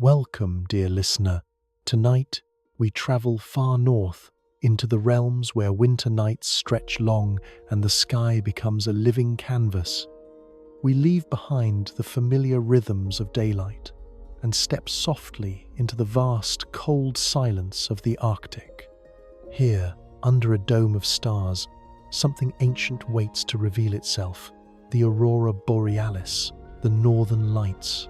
Welcome, dear listener. Tonight, we travel far north into the realms where winter nights stretch long and the sky becomes a living canvas. We leave behind the familiar rhythms of daylight and step softly into the vast, cold silence of the Arctic. Here, under a dome of stars, something ancient waits to reveal itself: the Aurora Borealis, the northern lights.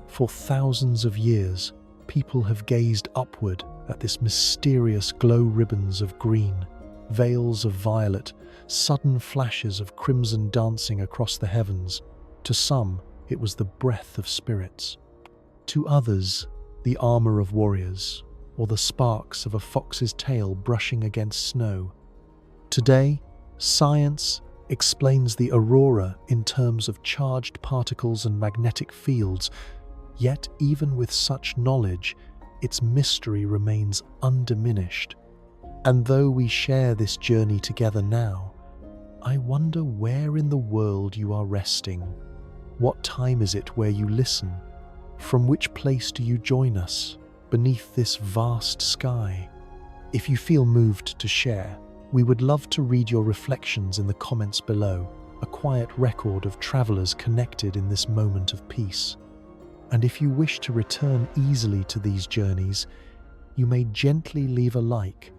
For thousands of years, people have gazed upward at this mysterious glow ribbons of green, veils of violet, sudden flashes of crimson dancing across the heavens. To some, it was the breath of spirits. To others, the armor of warriors, or the sparks of a fox's tail brushing against snow. Today, science explains the aurora in terms of charged particles and magnetic fields. Yet, even with such knowledge, its mystery remains undiminished. And though we share this journey together now, I wonder where in the world you are resting. What time is it where you listen? From which place do you join us beneath this vast sky? If you feel moved to share, we would love to read your reflections in the comments below, a quiet record of travelers connected in this moment of peace. And if you wish to return easily to these journeys, you may gently leave a like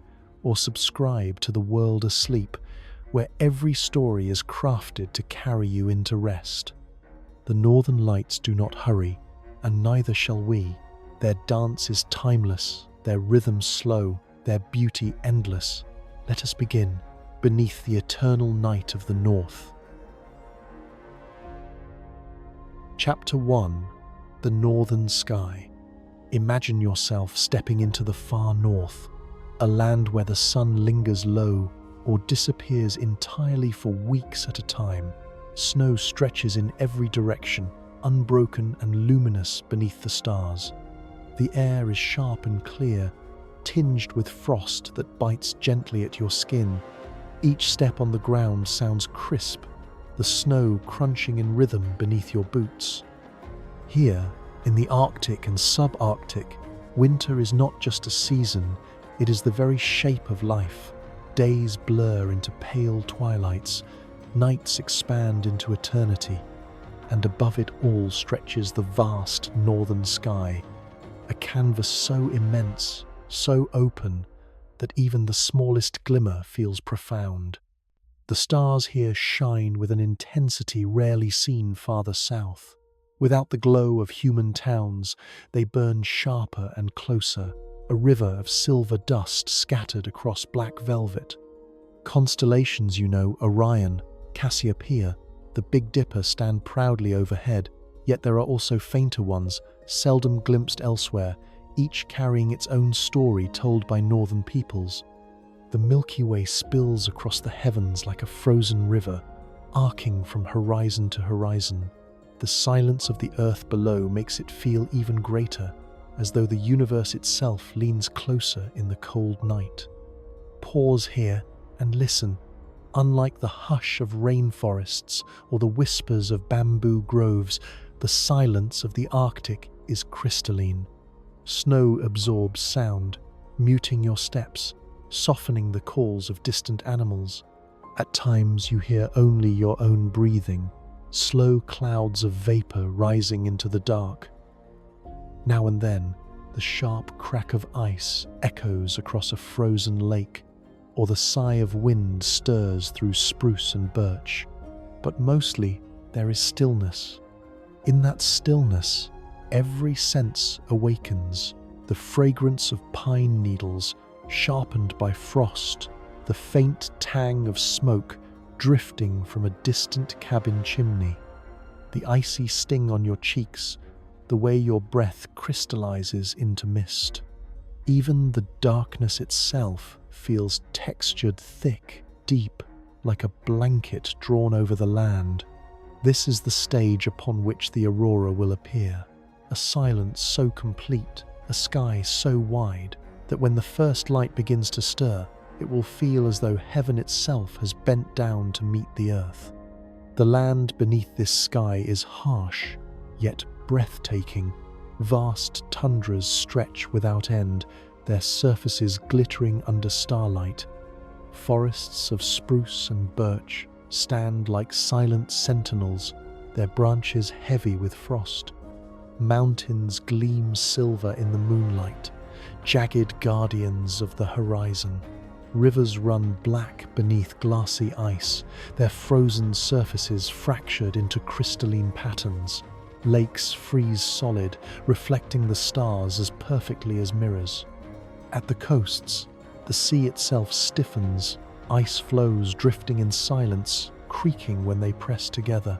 or subscribe to The World Asleep, where every story is crafted to carry you into rest. The Northern Lights do not hurry, and neither shall we. Their dance is timeless, their rhythm slow, their beauty endless. Let us begin beneath the eternal night of the North. Chapter 1. The Northern Sky. Imagine yourself stepping into the far north, a land where the sun lingers low or disappears entirely for weeks at a time. Snow stretches in every direction, unbroken and luminous beneath the stars. The air is sharp and clear, tinged with frost that bites gently at your skin. Each step on the ground sounds crisp, the snow crunching in rhythm beneath your boots. Here, in the Arctic and subarctic, winter is not just a season, it is the very shape of life. Days blur into pale twilights, nights expand into eternity, and above it all stretches the vast northern sky, a canvas so immense, so open, that even the smallest glimmer feels profound. The stars here shine with an intensity rarely seen farther south. Without the glow of human towns, they burn sharper and closer, a river of silver dust scattered across black velvet. Constellations, Orion, Cassiopeia, the Big Dipper stand proudly overhead, yet there are also fainter ones, seldom glimpsed elsewhere, each carrying its own story told by northern peoples. The Milky Way spills across the heavens like a frozen river, arcing from horizon to horizon. The silence of the earth below makes it feel even greater, as though the universe itself leans closer in the cold night. Pause here and listen. Unlike the hush of rainforests or the whispers of bamboo groves, the silence of the Arctic is crystalline. Snow absorbs sound, muting your steps, softening the calls of distant animals. At times you hear only your own breathing, slow clouds of vapor rising into the dark. Now and then, the sharp crack of ice echoes across a frozen lake, or the sigh of wind stirs through spruce and birch. But mostly, there is stillness. In that stillness, every sense awakens. The fragrance of pine needles, sharpened by frost, the faint tang of smoke drifting from a distant cabin chimney, the icy sting on your cheeks, the way your breath crystallizes into mist. Even the darkness itself feels textured thick, deep, like a blanket drawn over the land. This is the stage upon which the aurora will appear, a silence so complete, a sky so wide, that when the first light begins to stir, it will feel as though heaven itself has bent down to meet the earth. The land beneath this sky is harsh, yet breathtaking. Vast tundras stretch without end, their surfaces glittering under starlight. Forests of spruce and birch stand like silent sentinels, their branches heavy with frost. Mountains gleam silver in the moonlight, jagged guardians of the horizon. Rivers run black beneath glassy ice, their frozen surfaces fractured into crystalline patterns. Lakes freeze solid, reflecting the stars as perfectly as mirrors. At the coasts, the sea itself stiffens, ice floes drifting in silence, creaking when they press together.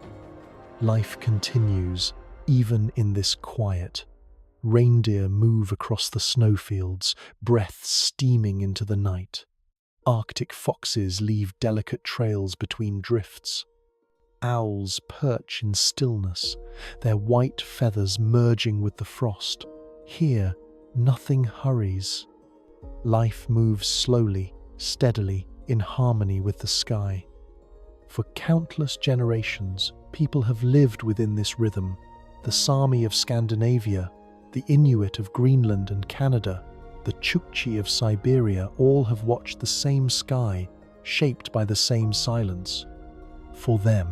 Life continues, even in this quiet. Reindeer move across the snowfields, breath steaming into the night. Arctic foxes leave delicate trails between drifts. Owls perch in stillness, their white feathers merging with the frost. Here, nothing hurries. Life moves slowly, steadily, in harmony with the sky. For countless generations, people have lived within this rhythm. The Sami of Scandinavia, the Inuit of Greenland and Canada, the Chukchi of Siberia all have watched the same sky, shaped by the same silence. For them,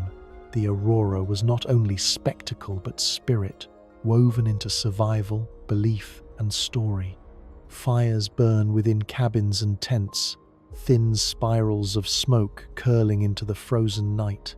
the aurora was not only spectacle but spirit, woven into survival, belief, and story. Fires burn within cabins and tents, thin spirals of smoke curling into the frozen night.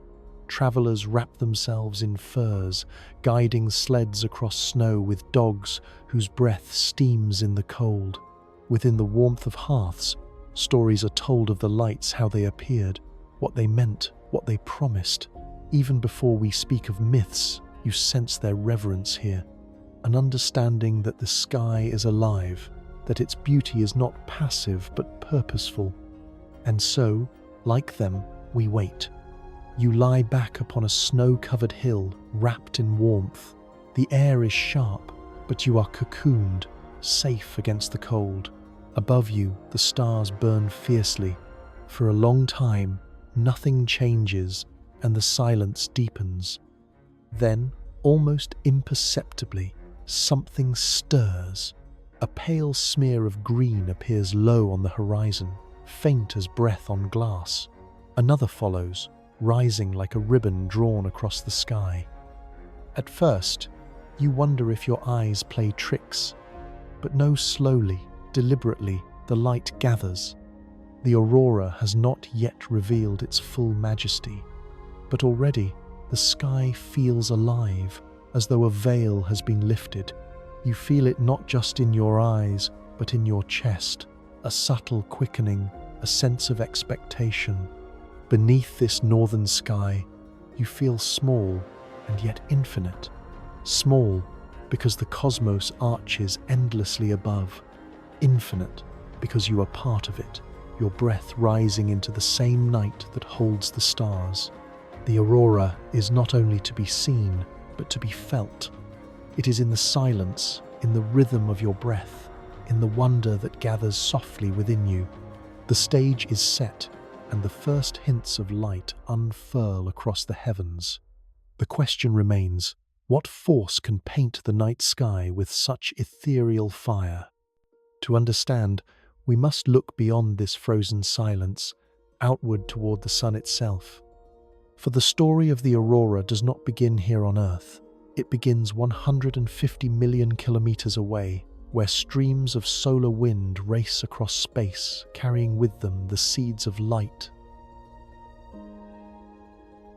Travelers wrap themselves in furs, guiding sleds across snow with dogs whose breath steams in the cold. Within the warmth of hearths, stories are told of the lights, how they appeared, what they meant, what they promised. Even before we speak of myths, you sense their reverence here. An understanding that the sky is alive, that its beauty is not passive but purposeful. And so, like them, we wait. You lie back upon a snow-covered hill, wrapped in warmth. The air is sharp, but you are cocooned, safe against the cold. Above you, the stars burn fiercely. For a long time, nothing changes, and the silence deepens. Then, almost imperceptibly, something stirs. A pale smear of green appears low on the horizon, faint as breath on glass. Another follows, rising like a ribbon drawn across the sky. At first, you wonder if your eyes play tricks, but no, slowly, deliberately, the light gathers. The aurora has not yet revealed its full majesty, but already the sky feels alive, as though a veil has been lifted. You feel it not just in your eyes, but in your chest, a subtle quickening, a sense of expectation. Beneath this northern sky, you feel small and yet infinite. Small because the cosmos arches endlessly above. Infinite because you are part of it, your breath rising into the same night that holds the stars. The aurora is not only to be seen, but to be felt. It is in the silence, in the rhythm of your breath, in the wonder that gathers softly within you. The stage is set, and the first hints of light unfurl across the heavens. The question remains, what force can paint the night sky with such ethereal fire? To understand, we must look beyond this frozen silence, outward toward the sun itself. For the story of the aurora does not begin here on Earth. It begins 150 million kilometers away, where streams of solar wind race across space, carrying with them the seeds of light.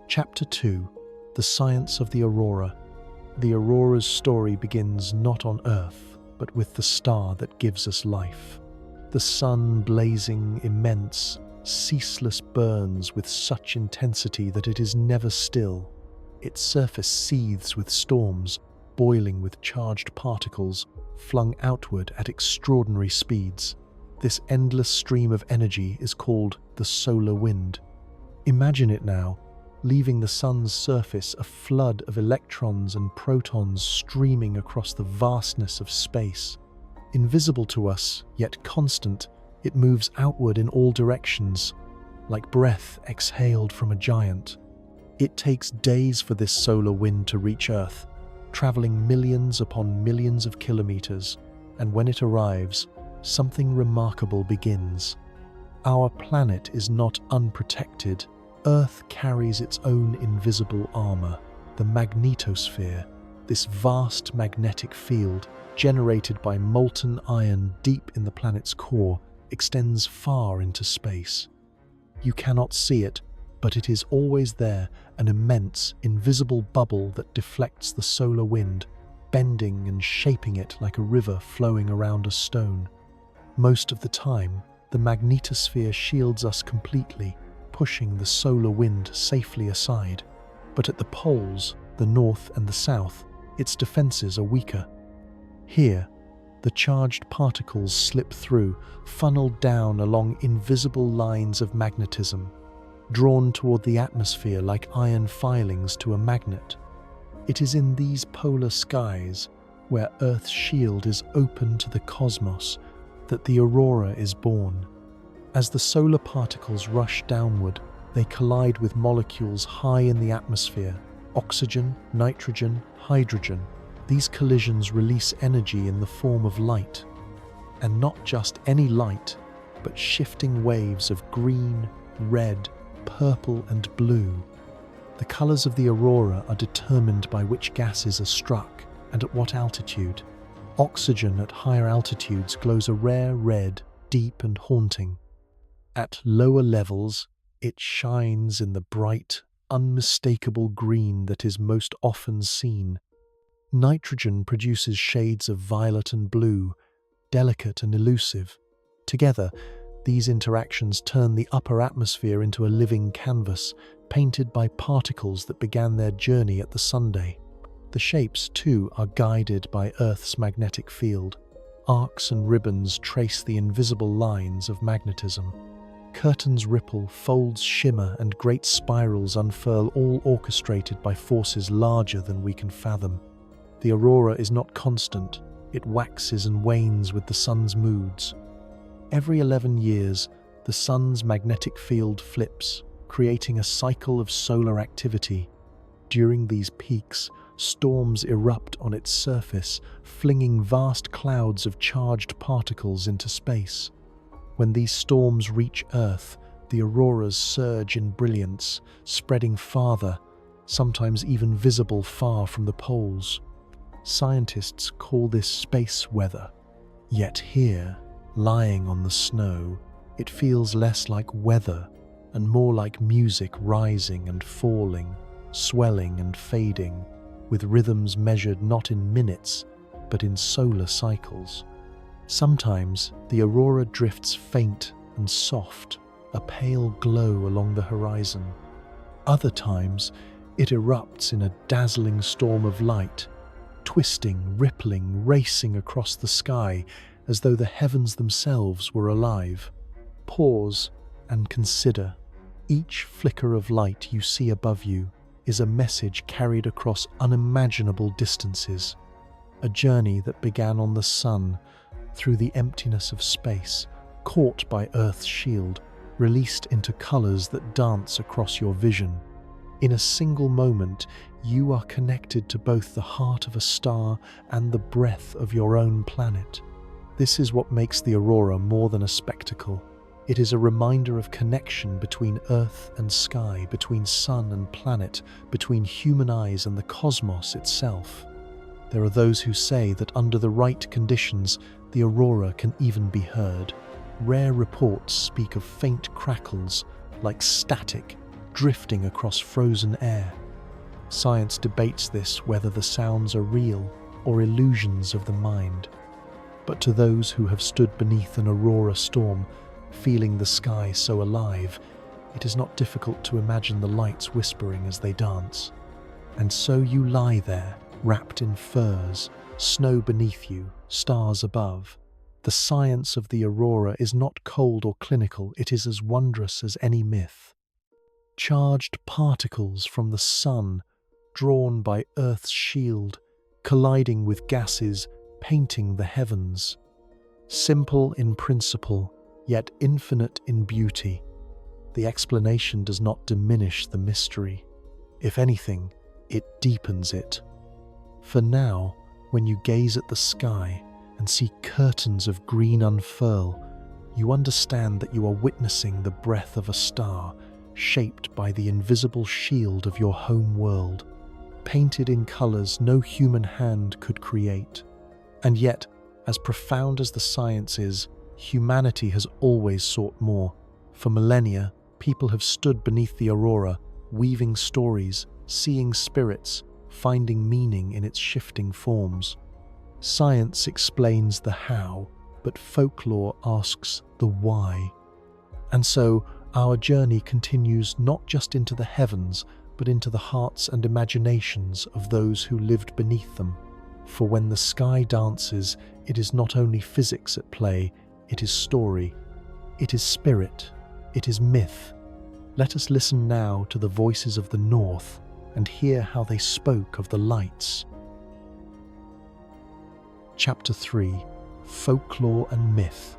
Chapter 2: The Science of the Aurora. The aurora's story begins not on Earth, but with the star that gives us life. The sun, blazing immense, ceaseless burns with such intensity that it is never still. Its surface seethes with storms, boiling with charged particles, flung outward at extraordinary speeds. This endless stream of energy is called the solar wind. Imagine it now, leaving the sun's surface a flood of electrons and protons streaming across the vastness of space. Invisible to us, yet constant, it moves outward in all directions, like breath exhaled from a giant. It takes days for this solar wind to reach Earth, traveling millions upon millions of kilometers, and when it arrives, something remarkable begins. Our planet is not unprotected. Earth carries its own invisible armor, the magnetosphere, this vast magnetic field generated by molten iron deep in the planet's core extends far into space. You cannot see it, but it is always there, an immense, invisible bubble that deflects the solar wind, bending and shaping it like a river flowing around a stone. Most of the time, the magnetosphere shields us completely, pushing the solar wind safely aside. But at the poles, the north and the south, its defenses are weaker. Here, the charged particles slip through, funneled down along invisible lines of magnetism, drawn toward the atmosphere like iron filings to a magnet. It is in these polar skies, where Earth's shield is open to the cosmos, that the aurora is born. As the solar particles rush downward, they collide with molecules high in the atmosphere: oxygen, nitrogen, hydrogen. These collisions release energy in the form of light. And not just any light, but shifting waves of green, red, purple, and blue. The colors of the aurora are determined by which gases are struck and at what altitude. Oxygen at higher altitudes glows a rare red, deep and haunting. At lower levels, it shines in the bright, unmistakable green that is most often seen. Nitrogen produces shades of violet and blue, delicate and elusive. Together, these interactions turn the upper atmosphere into a living canvas, painted by particles that began their journey at the sunday. The shapes, too, are guided by Earth's magnetic field. Arcs and ribbons trace the invisible lines of magnetism. Curtains ripple, folds shimmer, and great spirals unfurl, all orchestrated by forces larger than we can fathom. The aurora is not constant. It waxes and wanes with the sun's moods. Every 11 years, the sun's magnetic field flips, creating a cycle of solar activity. During these peaks, storms erupt on its surface, flinging vast clouds of charged particles into space. When these storms reach Earth, the auroras surge in brilliance, spreading farther, sometimes even visible far from the poles. Scientists call this space weather. Yet here, lying on the snow, it feels less like weather and more like music rising and falling, swelling and fading, with rhythms measured not in minutes, but in solar cycles. Sometimes the aurora drifts faint and soft, a pale glow along the horizon. Other times, it erupts in a dazzling storm of light, twisting, rippling, racing across the sky as though the heavens themselves were alive. Pause and consider. Each flicker of light you see above you is a message carried across unimaginable distances, a journey that began on the sun, through the emptiness of space, caught by Earth's shield, released into colors that dance across your vision. In a single moment, you are connected to both the heart of a star and the breath of your own planet. This is what makes the aurora more than a spectacle. It is a reminder of connection between Earth and sky, between sun and planet, between human eyes and the cosmos itself. There are those who say that under the right conditions, the aurora can even be heard. Rare reports speak of faint crackles, like static, drifting across frozen air. Science debates this, whether the sounds are real or illusions of the mind. But to those who have stood beneath an aurora storm, feeling the sky so alive, it is not difficult to imagine the lights whispering as they dance. And so you lie there, wrapped in furs, snow beneath you, stars above. The science of the aurora is not cold or clinical, it is as wondrous as any myth. Charged particles from the sun, drawn by Earth's shield, colliding with gases, painting the heavens. Simple in principle, yet infinite in beauty. The explanation does not diminish the mystery. If anything, it deepens it. For now, when you gaze at the sky and see curtains of green unfurl, you understand that you are witnessing the breath of a star shaped by the invisible shield of your home world, painted in colors no human hand could create. And yet, as profound as the science is, humanity has always sought more. For millennia, people have stood beneath the aurora, weaving stories, seeing spirits, finding meaning in its shifting forms. Science explains the how, but folklore asks the why. And so, our journey continues not just into the heavens, but into the hearts and imaginations of those who lived beneath them. For when the sky dances, it is not only physics at play, it is story, it is spirit, it is myth. Let us listen now to the voices of the North and hear how they spoke of the lights. Chapter 3: Folklore and Myth.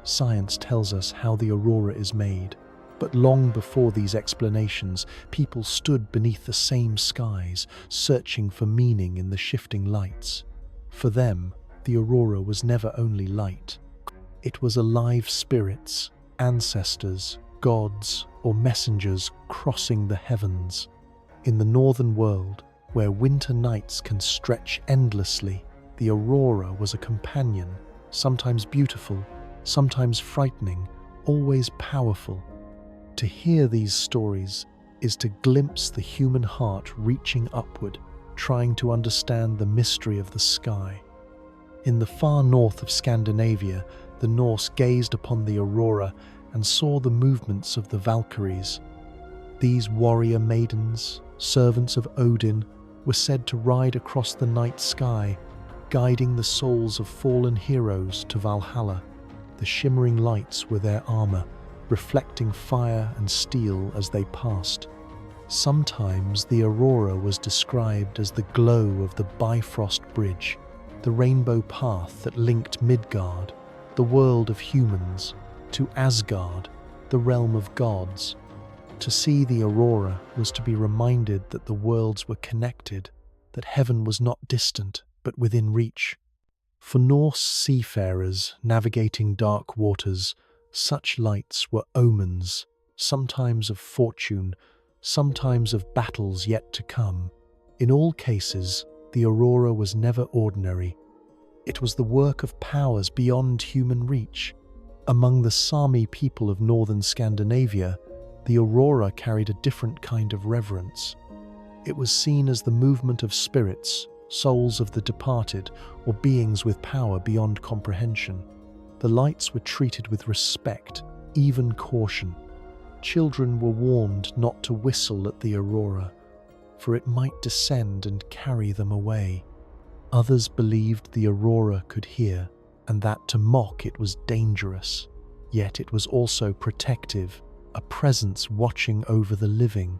Science tells us how the aurora is made, but long before these explanations, people stood beneath the same skies, searching for meaning in the shifting lights. For them, the aurora was never only light. It was alive spirits, ancestors, gods, or messengers crossing the heavens. In the northern world, where winter nights can stretch endlessly, the aurora was a companion, sometimes beautiful, sometimes frightening, always powerful. To hear these stories is to glimpse the human heart reaching upward, trying to understand the mystery of the sky. In the far north of Scandinavia, the Norse gazed upon the aurora and saw the movements of the Valkyries. These warrior maidens, servants of Odin, were said to ride across the night sky, guiding the souls of fallen heroes to Valhalla. The shimmering lights were their armor, reflecting fire and steel as they passed. Sometimes the aurora was described as the glow of the Bifrost Bridge, the rainbow path that linked Midgard, the world of humans, to Asgard, the realm of gods. To see the aurora was to be reminded that the worlds were connected, that heaven was not distant but within reach. For Norse seafarers navigating dark waters, such lights were omens, sometimes of fortune, sometimes of battles yet to come. In all cases, the aurora was never ordinary. It was the work of powers beyond human reach. Among the Sami people of northern Scandinavia, the aurora carried a different kind of reverence. It was seen as the movement of spirits, souls of the departed, or beings with power beyond comprehension. The lights were treated with respect, even caution. Children were warned not to whistle at the aurora, for it might descend and carry them away. Others believed the aurora could hear, and that to mock it was dangerous. Yet it was also protective, a presence watching over the living.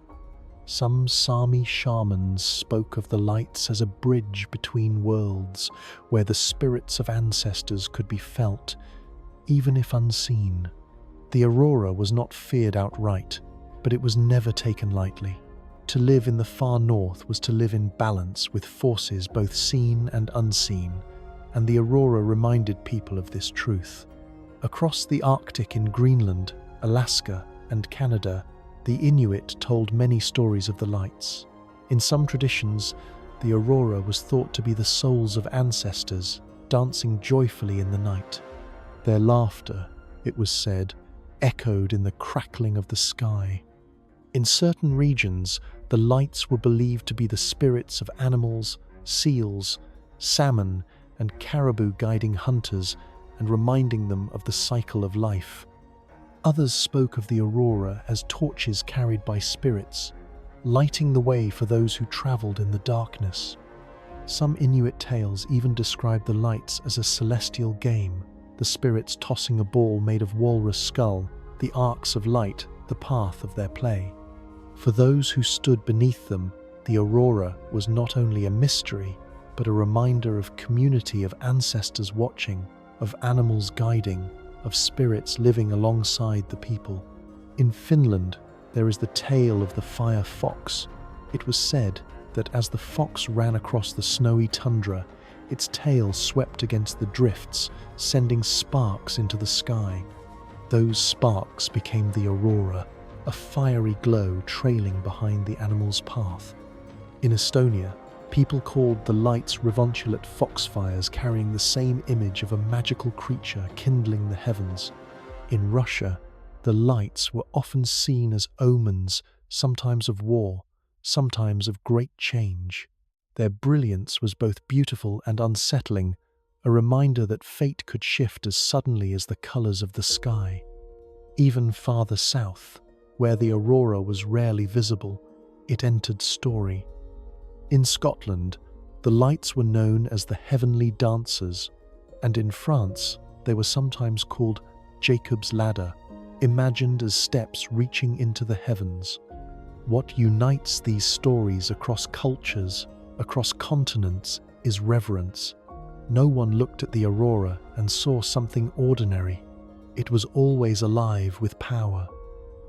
Some Sami shamans spoke of the lights as a bridge between worlds, where the spirits of ancestors could be felt, even if unseen. The aurora was not feared outright, but it was never taken lightly. To live in the far north was to live in balance with forces both seen and unseen, and the aurora reminded people of this truth. Across the Arctic in Greenland, Alaska, and Canada, the Inuit told many stories of the lights. In some traditions, the aurora was thought to be the souls of ancestors, dancing joyfully in the night. Their laughter, it was said, echoed in the crackling of the sky. In certain regions, the lights were believed to be the spirits of animals, seals, salmon, and caribou guiding hunters and reminding them of the cycle of life. Others spoke of the aurora as torches carried by spirits, lighting the way for those who traveled in the darkness. Some Inuit tales even described the lights as a celestial game, the spirits tossing a ball made of walrus skull, the arcs of light, the path of their play. For those who stood beneath them, the aurora was not only a mystery, but a reminder of community of ancestors watching, of animals guiding, of spirits living alongside the people. In Finland, there is the tale of the fire fox. It was said, that as the fox ran across the snowy tundra, its tail swept against the drifts, sending sparks into the sky. Those sparks became the aurora, a fiery glow trailing behind the animal's path. In Estonia, people called the lights revolculate foxfires, carrying the same image of a magical creature kindling the heavens. In Russia, the lights were often seen as omens, sometimes of war, sometimes of great change. Their brilliance was both beautiful and unsettling, a reminder that fate could shift as suddenly as the colours of the sky. Even farther south, where the aurora was rarely visible, it entered story. In Scotland, the lights were known as the heavenly dancers, and in France, they were sometimes called Jacob's ladder, imagined as steps reaching into the heavens. What unites these stories across cultures, across continents, is reverence. No one looked at the aurora and saw something ordinary. It was always alive with power.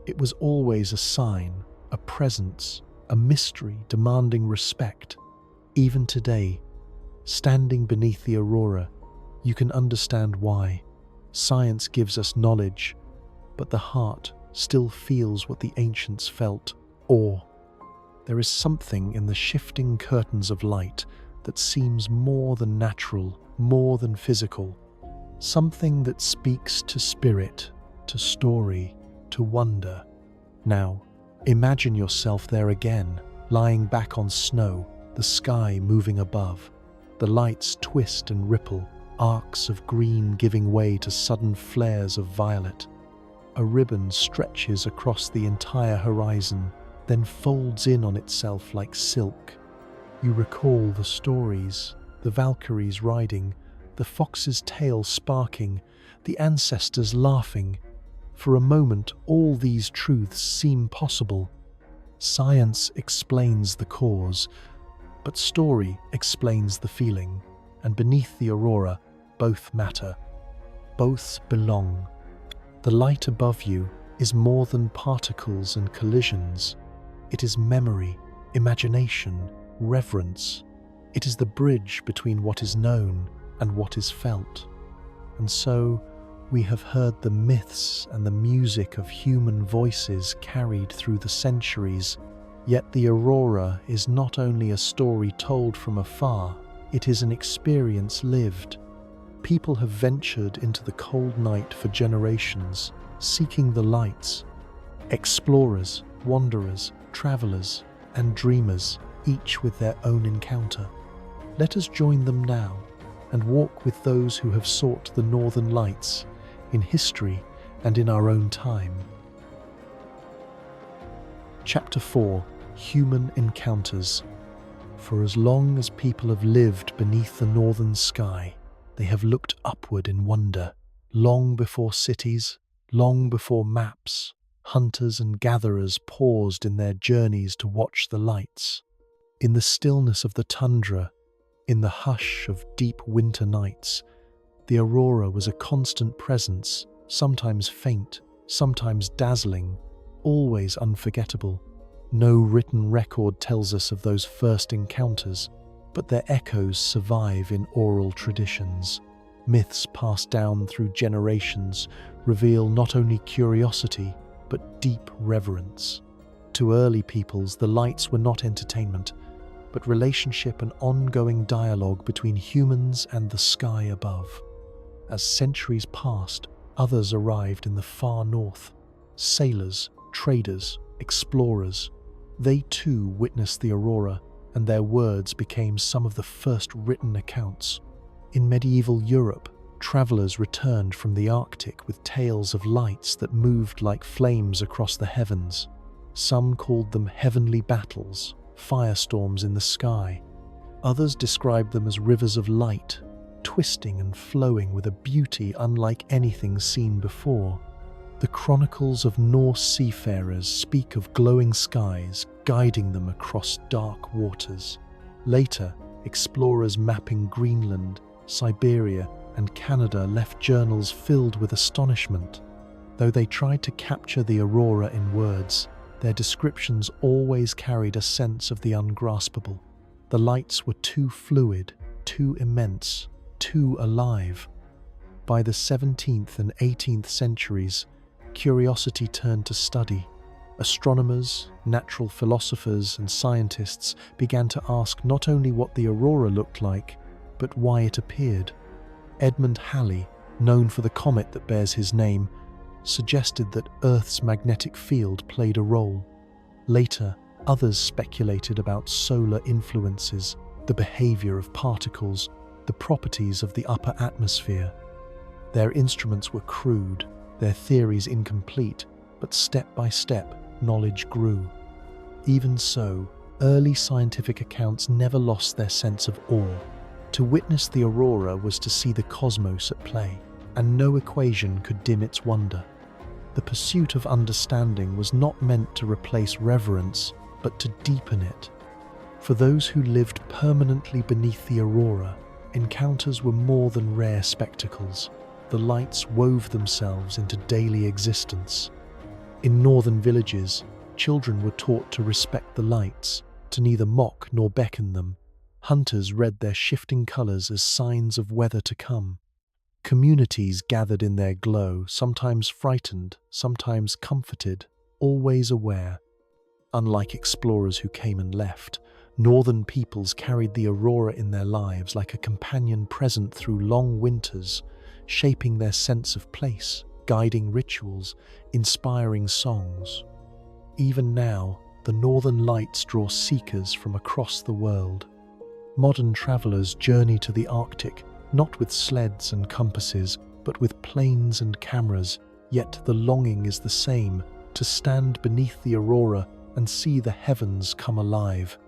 It was always a sign, a presence, a mystery demanding respect. Even today, standing beneath the aurora, you can understand why. Science gives us knowledge, but the heart still feels what the ancients felt: awe. There is something in the shifting curtains of light that seems more than natural, more than physical. Something that speaks to spirit, to story, to wonder. Now, imagine yourself there again, lying back on snow, the sky moving above. The lights twist and ripple, arcs of green giving way to sudden flares of violet. A ribbon stretches across the entire horizon, then folds in on itself like silk. You recall the stories, the Valkyries riding, the fox's tail sparking, the ancestors laughing. For a moment, all these truths seem possible. Science explains the cause, but story explains the feeling, and beneath the aurora, both matter. Both belong. The light above you is more than particles and collisions. It is memory, imagination, reverence. It is the bridge between what is known and what is felt. And so, we have heard the myths and the music of human voices carried through the centuries. Yet the aurora is not only a story told from afar, it is an experience lived. People have ventured into the cold night for generations, seeking the lights. Explorers, wanderers, travelers, and dreamers, each with their own encounter. Let us join them now and walk with those who have sought the northern lights in history and in our own time. Chapter 4: Human Encounters. For as long as people have lived beneath the northern sky, they have looked upward in wonder. Long before cities, long before maps, hunters and gatherers paused in their journeys to watch the lights. In the stillness of the tundra, in the hush of deep winter nights, the aurora was a constant presence, sometimes faint, sometimes dazzling, always unforgettable. No written record tells us of those first encounters, but their echoes survive in oral traditions. Myths passed down through generations reveal not only curiosity, but deep reverence. To early peoples, the lights were not entertainment, but relationship and ongoing dialogue between humans and the sky above. As centuries passed, others arrived in the far north. Sailors, traders, explorers. They too witnessed the aurora, and their words became some of the first written accounts. In medieval Europe, travelers returned from the Arctic with tales of lights that moved like flames across the heavens. Some called them heavenly battles, firestorms in the sky. Others described them as rivers of light, twisting and flowing with a beauty unlike anything seen before. The chronicles of Norse seafarers speak of glowing skies guiding them across dark waters. Later, explorers mapping Greenland, Siberia, and Canada left journals filled with astonishment. Though they tried to capture the aurora in words, Their descriptions always carried a sense of the ungraspable. The lights were too fluid, too immense, too alive. By the 17th and 18th centuries, curiosity turned to study. Astronomers, natural philosophers, and scientists began to ask not only what the aurora looked like, but why it appeared. Edmund Halley, known for the comet that bears his name, suggested that Earth's magnetic field played a role. Later, others speculated about solar influences, the behavior of particles, the properties of the upper atmosphere. Their instruments were crude, their theories incomplete, but step by step, knowledge grew. Even so, early scientific accounts never lost their sense of awe. To witness the aurora was to see the cosmos at play, and no equation could dim its wonder. The pursuit of understanding was not meant to replace reverence, but to deepen it. For those who lived permanently beneath the aurora, encounters were more than rare spectacles. The lights wove themselves into daily existence. In northern villages, children were taught to respect the lights, to neither mock nor beckon them. Hunters read their shifting colors as signs of weather to come. Communities gathered in their glow, sometimes frightened, sometimes comforted, always aware. Unlike explorers who came and left, northern peoples carried the aurora in their lives like a companion present through long winters, shaping their sense of place, guiding rituals, inspiring songs. Even now, the northern lights draw seekers from across the world. Modern travelers journey to the Arctic, not with sleds and compasses, but with planes and cameras, yet the longing is the same, to stand beneath the aurora and see the heavens come alive.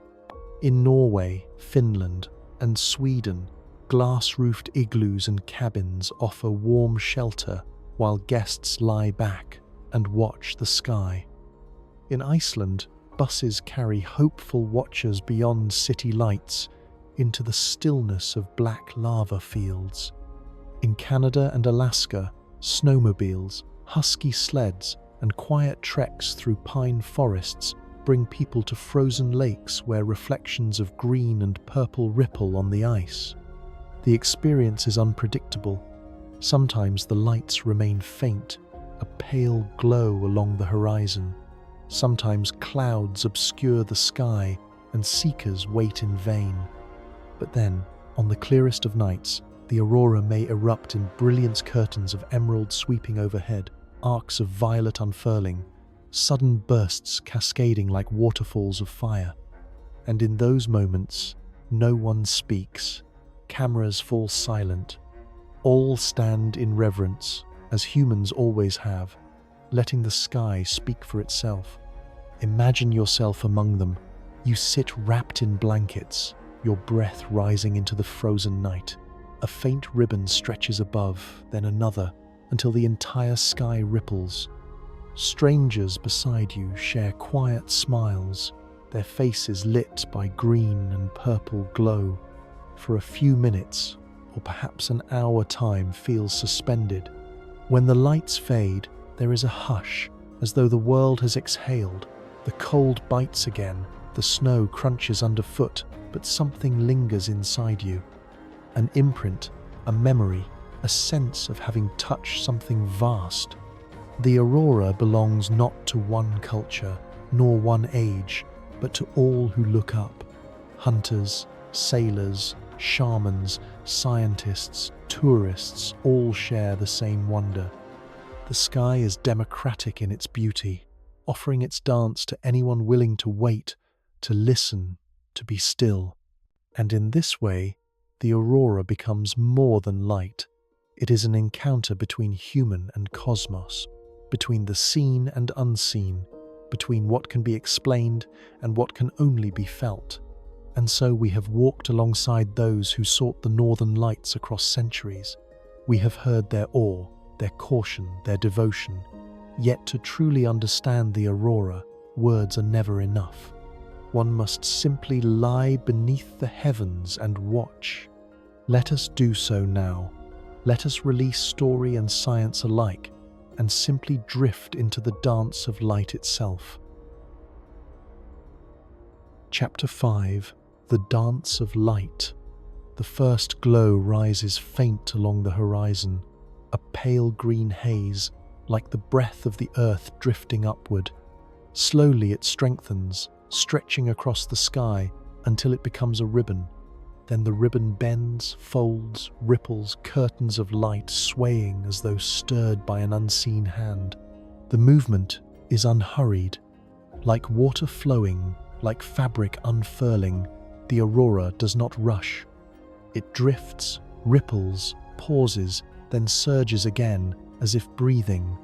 In Norway, Finland, and Sweden, glass-roofed igloos and cabins offer warm shelter while guests lie back and watch the sky. In Iceland, buses carry hopeful watchers beyond city lights into the stillness of black lava fields. In Canada and Alaska, snowmobiles, husky sleds, and quiet treks through pine forests bring people to frozen lakes where reflections of green and purple ripple on the ice. The experience is unpredictable. Sometimes the lights remain faint, a pale glow along the horizon. Sometimes clouds obscure the sky and seekers wait in vain. But then, on the clearest of nights, the aurora may erupt in brilliant curtains of emerald sweeping overhead, arcs of violet unfurling, sudden bursts cascading like waterfalls of fire. And in those moments, no one speaks. Cameras fall silent. All stand in reverence, as humans always have, letting the sky speak for itself. Imagine yourself among them. You sit wrapped in blankets, your breath rising into the frozen night. A faint ribbon stretches above, then another, until the entire sky ripples. Strangers beside you share quiet smiles, their faces lit by green and purple glow. For a few minutes, or perhaps an hour, time feels suspended. When the lights fade, there is a hush, as though the world has exhaled. The cold bites again, the snow crunches underfoot, but something lingers inside you. An imprint, a memory, a sense of having touched something vast. The aurora belongs not to one culture, nor one age, but to all who look up. Hunters, sailors, shamans, scientists, tourists all share the same wonder. The sky is democratic in its beauty, offering its dance to anyone willing to wait, to listen, to be still. And in this way, the aurora becomes more than light. It is an encounter between human and cosmos, between the seen and unseen, between what can be explained and what can only be felt. And so we have walked alongside those who sought the northern lights across centuries. We have heard their awe, their caution, their devotion. Yet to truly understand the aurora, words are never enough. One must simply lie beneath the heavens and watch. Let us do so now. Let us release story and science alike, and simply drift into the dance of light itself. Chapter 5: The Dance of Light. The first glow rises faint along the horizon, a pale green haze, like the breath of the earth drifting upward. Slowly it strengthens, stretching across the sky until it becomes a ribbon. Then the ribbon bends, folds, ripples, curtains of light swaying as though stirred by an unseen hand. The movement is unhurried, like water flowing, like fabric unfurling. The aurora does not rush. It drifts, ripples, pauses, then surges again, as if breathing.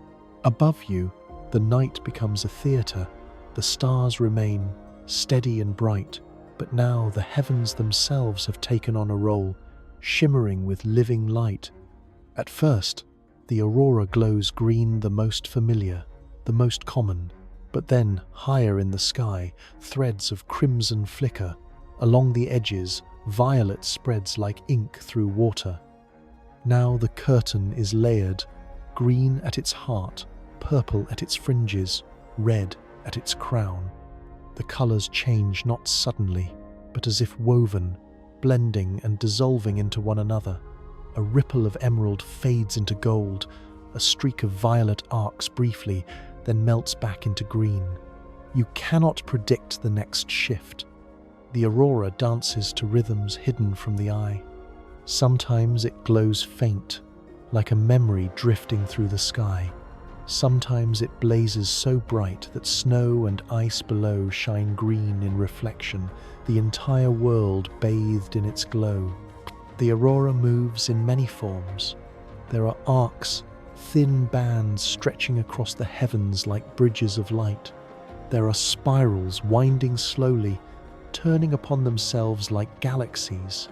Above you, the night becomes a theatre. The stars remain steady and bright, but now the heavens themselves have taken on a role, shimmering with living light. At first, the aurora glows green, the most familiar, the most common, but then, higher in the sky, threads of crimson flicker. Along the edges, violet spreads like ink through water. Now the curtain is layered, green at its heart, purple at its fringes, red at its crown. The colors change not suddenly, but as if woven, blending and dissolving into one another. A ripple of emerald fades into gold, a streak of violet arcs briefly, then melts back into green. You cannot predict the next shift. The aurora dances to rhythms hidden from the eye. Sometimes it glows faint, like a memory drifting through the sky. Sometimes it blazes so bright that snow and ice below shine green in reflection, the entire world bathed in its glow. The aurora moves in many forms. There are arcs, thin bands stretching across the heavens like bridges of light. There are spirals winding slowly, turning upon themselves like galaxies.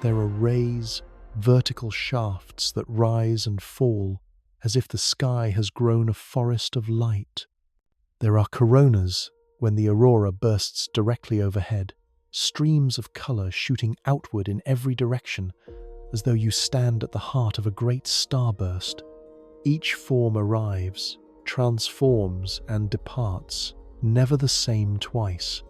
There are rays, vertical shafts that rise and fall, as if the sky has grown a forest of light. There are coronas, when the aurora bursts directly overhead, streams of color shooting outward in every direction, as though you stand at the heart of a great starburst. Each form arrives, transforms, and departs, never the same twice.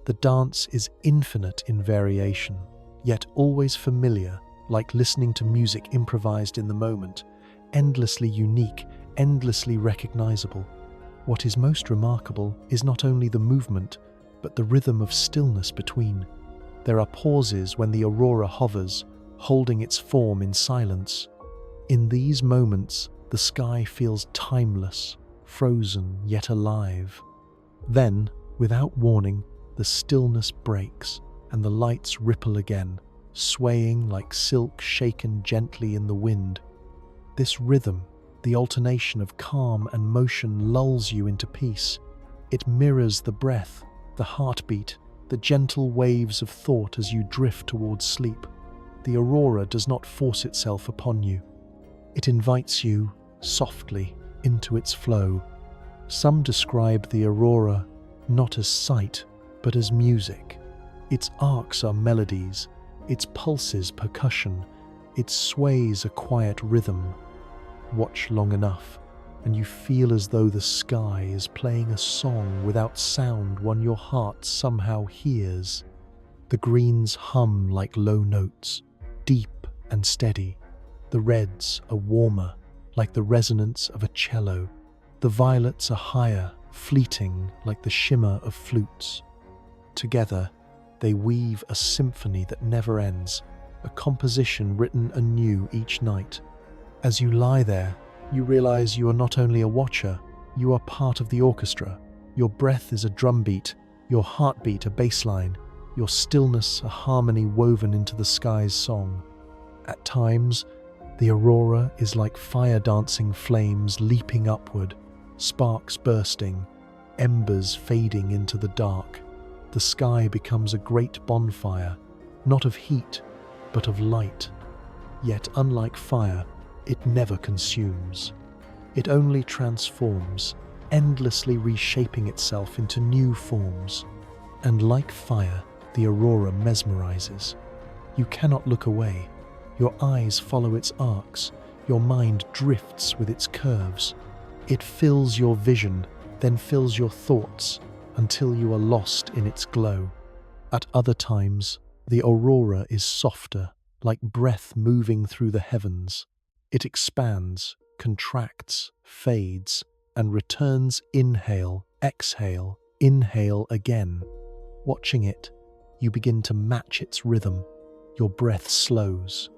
The dance is infinite in variation, yet always familiar, like listening to music improvised in the moment, endlessly unique, endlessly recognizable. What is most remarkable is not only the movement, but the rhythm of stillness between. There are pauses when the aurora hovers, holding its form in silence. In these moments, the sky feels timeless, frozen yet alive. Then, without warning, the stillness breaks, and the lights ripple again, swaying like silk shaken gently in the wind. This rhythm, the alternation of calm and motion, lulls you into peace. It mirrors the breath, the heartbeat, the gentle waves of thought as you drift towards sleep. The aurora does not force itself upon you. It invites you, softly, into its flow. Some describe the aurora not as sight, but as music. Its arcs are melodies, its pulses percussion, its sways a quiet rhythm. Watch long enough, and you feel as though the sky is playing a song without sound one your heart somehow hears. The greens hum like low notes, deep and steady. The reds are warmer, like the resonance of a cello. The violets are higher, fleeting like the shimmer of flutes. Together, they weave a symphony that never ends, a composition written anew each night. As you lie there, you realize you are not only a watcher, you are part of the orchestra. Your breath is a drumbeat, your heartbeat a bassline, your stillness a harmony woven into the sky's song. At times, the aurora is like fire dancing flames leaping upward, sparks bursting, embers fading into the dark. The sky becomes a great bonfire, not of heat, but of light. Yet unlike fire, it never consumes. It only transforms, endlessly reshaping itself into new forms. And like fire, the aurora mesmerizes. You cannot look away. Your eyes follow its arcs, your mind drifts with its curves. It fills your vision, then fills your thoughts, until you are lost in its glow. At other times, the aurora is softer, like breath moving through the heavens. It expands, contracts, fades, and returns. Inhale, exhale, inhale again. Watching it, you begin to match its rhythm. Your breath slows.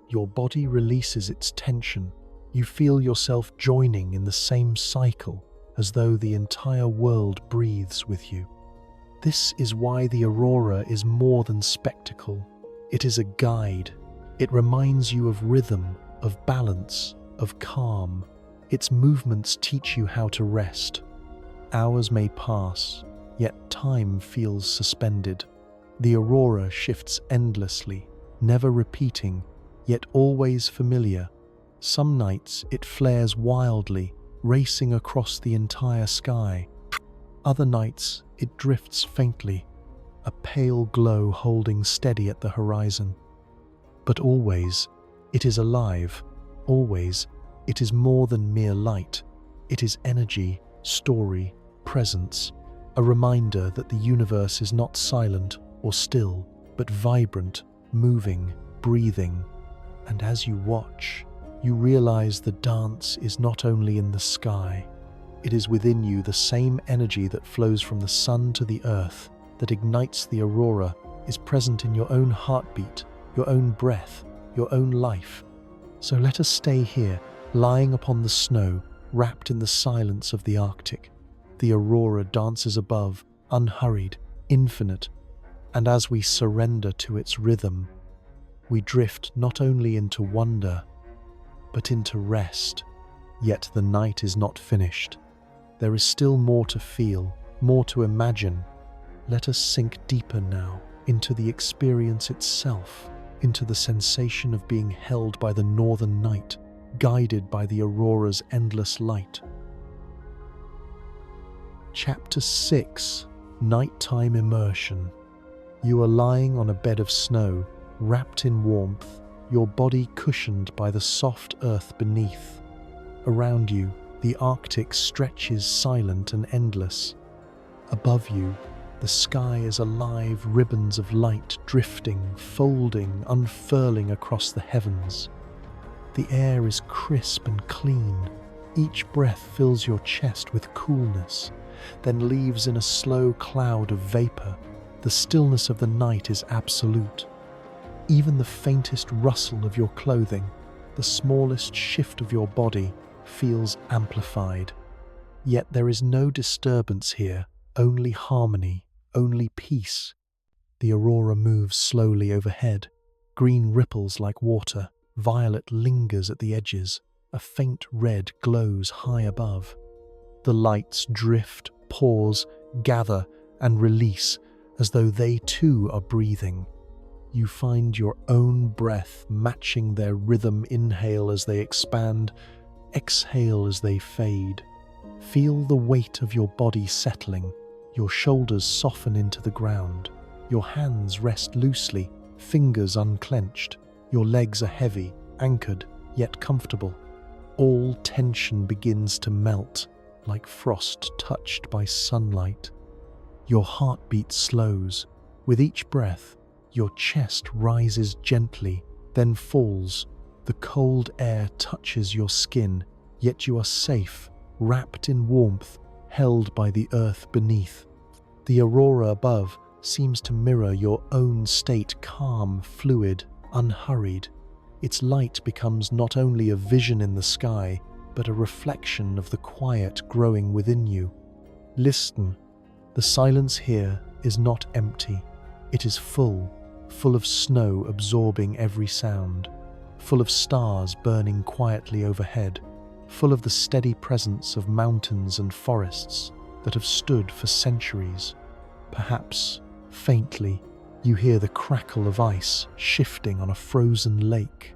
Your body releases its tension. You feel yourself joining in the same cycle, as though the entire world breathes with you. This is why the aurora is more than spectacle. It is a guide. It reminds you of rhythm, of balance, of calm. Its movements teach you how to rest. Hours may pass, yet time feels suspended. The aurora shifts endlessly, never repeating, yet always familiar. Some nights it flares wildly, racing across the entire sky. Other nights it drifts faintly, a pale glow holding steady at the horizon. But always, it is alive. Always, it is more than mere light. It is energy, story, presence, a reminder that the universe is not silent or still, but vibrant, moving, breathing. And as you watch, you realize the dance is not only in the sky. It is within you. The same energy that flows from the sun to the earth, that ignites the aurora, is present in your own heartbeat, your own breath, your own life. So let us stay here, lying upon the snow, wrapped in the silence of the Arctic. The aurora dances above, unhurried, infinite, and as we surrender to its rhythm, we drift not only into wonder, but into rest. Yet the night is not finished. There is still more to feel, more to imagine. Let us sink deeper now into the experience itself, into the sensation of being held by the northern night, guided by the aurora's endless light. Chapter 6: Nighttime Immersion. You are lying on a bed of snow, wrapped in warmth, your body cushioned by the soft earth beneath. Around you, the Arctic stretches silent and endless. Above you, the sky is alive, ribbons of light drifting, folding, unfurling across the heavens. The air is crisp and clean. Each breath fills your chest with coolness, then leaves in a slow cloud of vapor. The stillness of the night is absolute. Even the faintest rustle of your clothing, the smallest shift of your body, feels amplified. Yet there is no disturbance here, only harmony, only peace. The aurora moves slowly overhead. Green ripples like water, violet lingers at the edges, a faint red glows high above. The lights drift, pause, gather, and release, as though they too are breathing. You find your own breath matching their rhythm. Inhale as they expand, exhale as they fade. Feel the weight of your body settling. Your shoulders soften into the ground. Your hands rest loosely, fingers unclenched. Your legs are heavy, anchored, yet comfortable. All tension begins to melt, like frost touched by sunlight. Your heartbeat slows. With each breath, your chest rises gently, then falls. The cold air touches your skin, yet you are safe, wrapped in warmth, held by the earth beneath. The aurora above seems to mirror your own state, calm, fluid, unhurried. Its light becomes not only a vision in the sky, but a reflection of the quiet growing within you. Listen. The silence here is not empty. It is full of snow absorbing every sound, full of stars burning quietly overhead, full of the steady presence of mountains and forests that have stood for centuries. Perhaps, faintly, you hear the crackle of ice shifting on a frozen lake.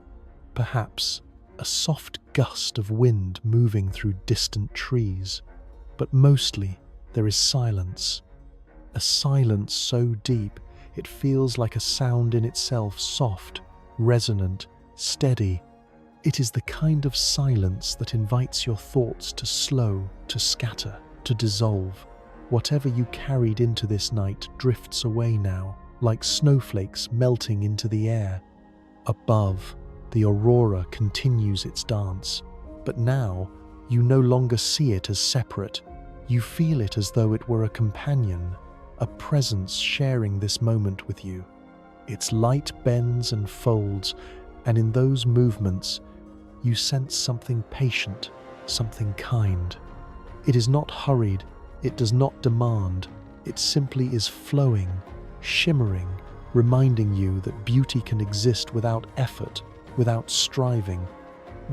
Perhaps, a soft gust of wind moving through distant trees. But mostly, there is silence. A silence so deep, it feels like a sound in itself, soft, resonant, steady. It is the kind of silence that invites your thoughts to slow, to scatter, to dissolve. Whatever you carried into this night drifts away now, like snowflakes melting into the air. Above, the aurora continues its dance, but now you no longer see it as separate. You feel it as though it were a companion, a presence sharing this moment with you. Its light bends and folds, and in those movements, you sense something patient, something kind. It is not hurried, it does not demand, it simply is flowing, shimmering, reminding you that beauty can exist without effort, without striving.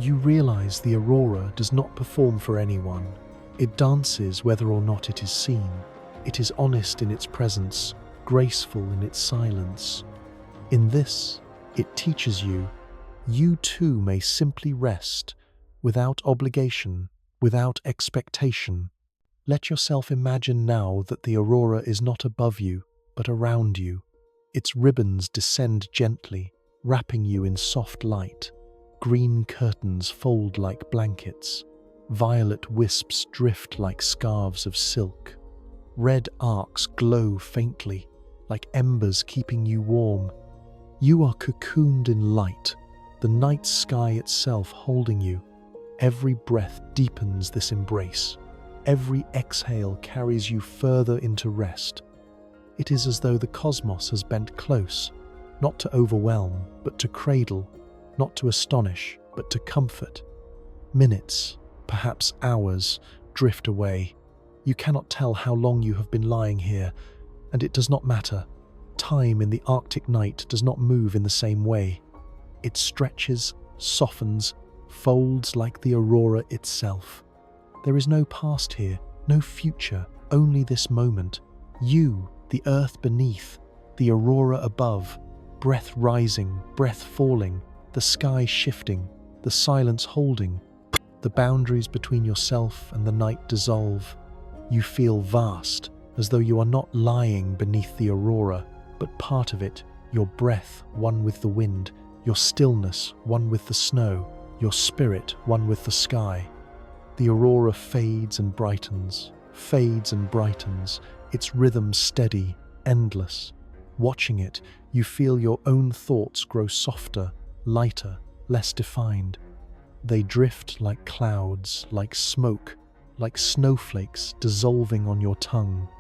You realize the aurora does not perform for anyone. It dances whether or not it is seen. It is honest in its presence, graceful in its silence. In this, it teaches you, you too may simply rest, without obligation, without expectation. Let yourself imagine now that the aurora is not above you, but around you. Its ribbons descend gently, wrapping you in soft light. Green curtains fold like blankets. Violet wisps drift like scarves of silk. Red arcs glow faintly, like embers keeping you warm. You are cocooned in light, the night sky itself holding you. Every breath deepens this embrace. Every exhale carries you further into rest. It is as though the cosmos has bent close, not to overwhelm, but to cradle, not to astonish, but to comfort. Minutes, perhaps hours, drift away. You cannot tell how long you have been lying here, and it does not matter. Time in the Arctic night does not move in the same way. It stretches, softens, folds like the aurora itself. There is no past here, no future, only this moment. You, the earth beneath, the aurora above, breath rising, breath falling, the sky shifting, the silence holding. The boundaries between yourself and the night dissolve. You feel vast, as though you are not lying beneath the aurora, but part of it, your breath one with the wind, your stillness one with the snow, your spirit one with the sky. The aurora fades and brightens, its rhythm steady, endless. Watching it, you feel your own thoughts grow softer, lighter, less defined. They drift like clouds, like smoke, like snowflakes dissolving on your tongue.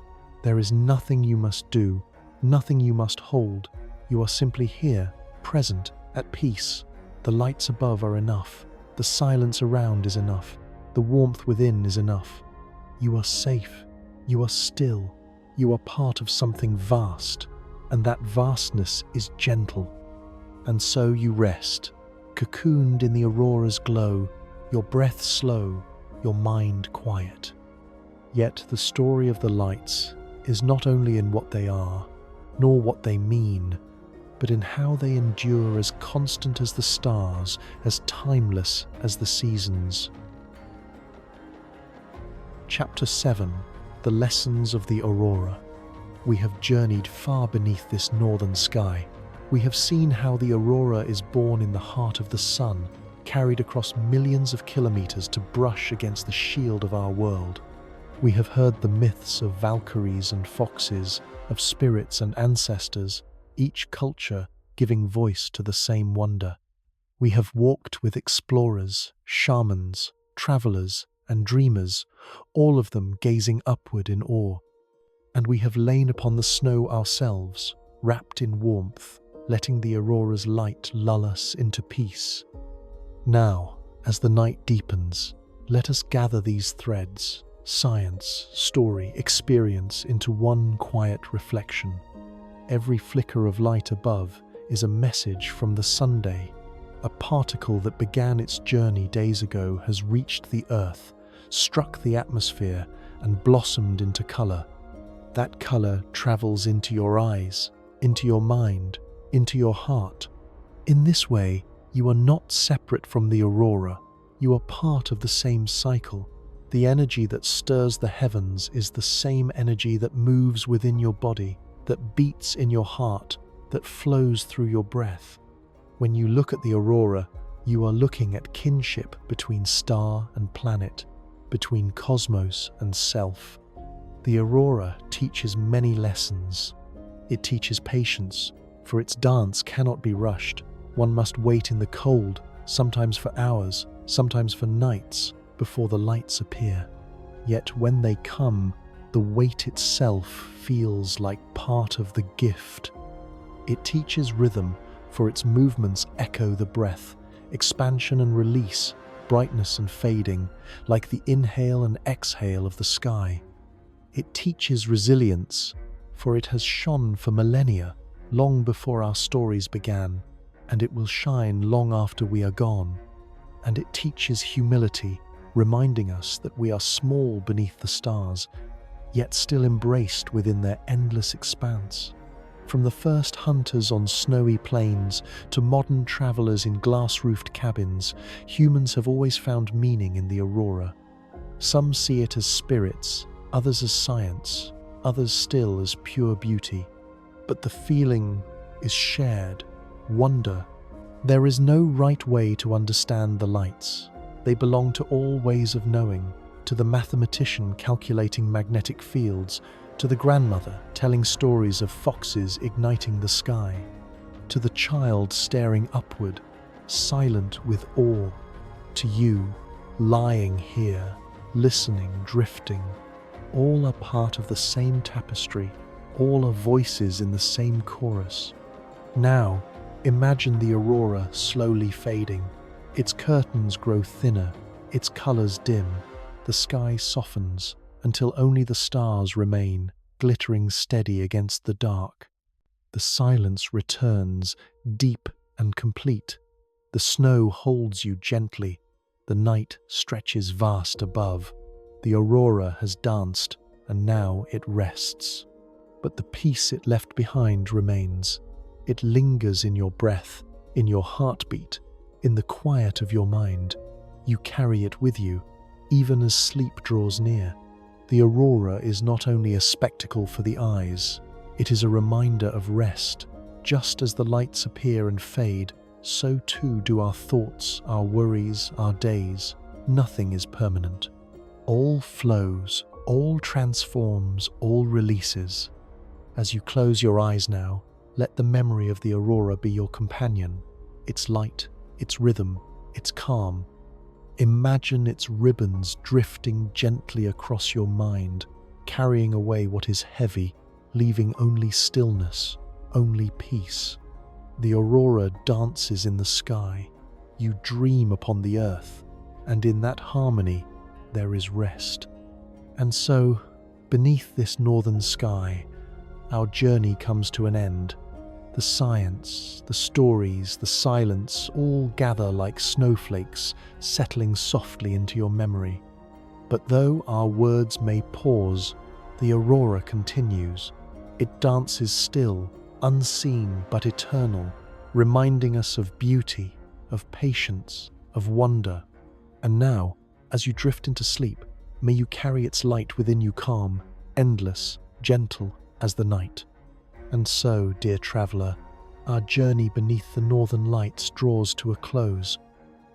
There is nothing you must do, nothing you must hold. You are simply here, present, at peace. The lights above are enough. The silence around is enough. The warmth within is enough. You are safe. You are still. You are part of something vast, and that vastness is gentle. And so you rest, cocooned in the aurora's glow, your breath slow, your mind quiet. Yet the story of the lights is not only in what they are, nor what they mean, but in how they endure, as constant as the stars, as timeless as the seasons. Chapter 7. The Lessons of the Aurora. We have journeyed far beneath this northern sky. We have seen how the aurora is born in the heart of the sun, carried across millions of kilometers to brush against the shield of our world. We have heard the myths of Valkyries and foxes, of spirits and ancestors, each culture giving voice to the same wonder. We have walked with explorers, shamans, travelers, and dreamers, all of them gazing upward in awe. And we have lain upon the snow ourselves, wrapped in warmth, letting the aurora's light lull us into peace. Now, as the night deepens, let us gather these threads, science, story, experience, into one quiet reflection. Every flicker of light above is a message from the Sunday. A particle that began its journey days ago has reached the earth, struck the atmosphere, and blossomed into color. That color travels into your eyes, into your mind, into your heart. In this way, you are not separate from the aurora. You are part of the same cycle. The energy that stirs the heavens is the same energy that moves within your body, that beats in your heart, that flows through your breath. When you look at the aurora, you are looking at kinship between star and planet, between cosmos and self. The aurora teaches many lessons. It teaches patience, for its dance cannot be rushed. One must wait in the cold, sometimes for hours, sometimes for nights, before the lights appear. Yet when they come, the wait itself feels like part of the gift. It teaches rhythm, for its movements echo the breath, expansion and release, brightness and fading, like the inhale and exhale of the sky. It teaches resilience, for it has shone for millennia, long before our stories began, and it will shine long after we are gone. And it teaches humility, reminding us that we are small beneath the stars, yet still embraced within their endless expanse. From the first hunters on snowy plains to modern travelers in glass-roofed cabins, humans have always found meaning in the aurora. Some see it as spirits, others as science, others still as pure beauty. But the feeling is shared, wonder. There is no right way to understand the lights. They belong to all ways of knowing, to the mathematician calculating magnetic fields, to the grandmother telling stories of foxes igniting the sky, to the child staring upward, silent with awe, to you, lying here, listening, drifting. All are part of the same tapestry, all are voices in the same chorus. Now, imagine the aurora slowly fading. Its curtains grow thinner, its colors dim, the sky softens until only the stars remain, glittering steady against the dark. The silence returns, deep and complete. The snow holds you gently. The night stretches vast above. The aurora has danced, and now it rests. But the peace it left behind remains. It lingers in your breath, in your heartbeat, in the quiet of your mind. You carry it with you, even as sleep draws near. The aurora is not only a spectacle for the eyes, it is a reminder of rest. Just as the lights appear and fade, so too do our thoughts, our worries, our days. Nothing is permanent. All flows, all transforms, all releases. As you close your eyes now, let the memory of the aurora be your companion, its light, its rhythm, its calm. Imagine its ribbons drifting gently across your mind, carrying away what is heavy, leaving only stillness, only peace. The aurora dances in the sky. You dream upon the earth, and in that harmony there is rest. And so, beneath this northern sky, our journey comes to an end. The science, the stories, the silence all gather like snowflakes, settling softly into your memory. But though our words may pause, the aurora continues. It dances still, unseen but eternal, reminding us of beauty, of patience, of wonder. And now, as you drift into sleep, may you carry its light within you calm, endless, gentle as the night. And so, dear traveller, our journey beneath the northern lights draws to a close.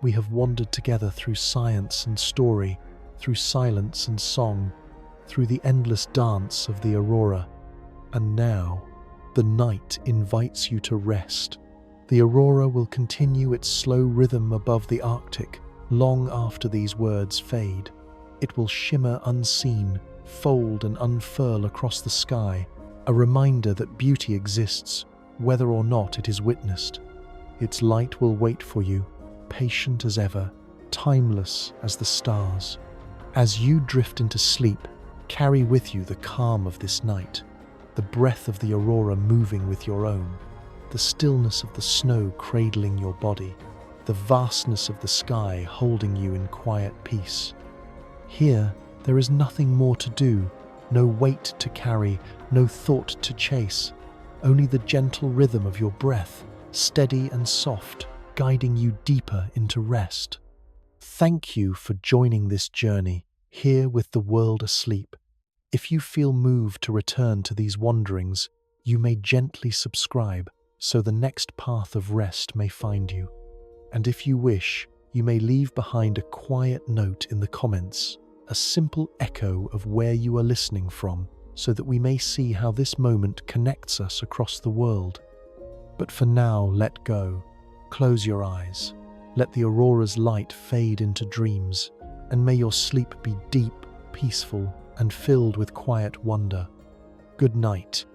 We have wandered together through science and story, through silence and song, through the endless dance of the aurora. And now, the night invites you to rest. The aurora will continue its slow rhythm above the Arctic, long after these words fade. It will shimmer unseen, fold and unfurl across the sky, a reminder that beauty exists, whether or not it is witnessed. Its light will wait for you, patient as ever, timeless as the stars. As you drift into sleep, carry with you the calm of this night, the breath of the aurora moving with your own, the stillness of the snow cradling your body, the vastness of the sky holding you in quiet peace. Here, there is nothing more to do, no weight to carry, no thought to chase, only the gentle rhythm of your breath, steady and soft, guiding you deeper into rest. Thank you for joining this journey, here with the world asleep. If you feel moved to return to these wanderings, you may gently subscribe so the next path of rest may find you. And if you wish, you may leave behind a quiet note in the comments. a simple echo of where you are listening from, so that we may see how this moment connects us across the world. But for now, let go. Close your eyes. Let the aurora's light fade into dreams, and may your sleep be deep, peaceful, and filled with quiet wonder. Good night.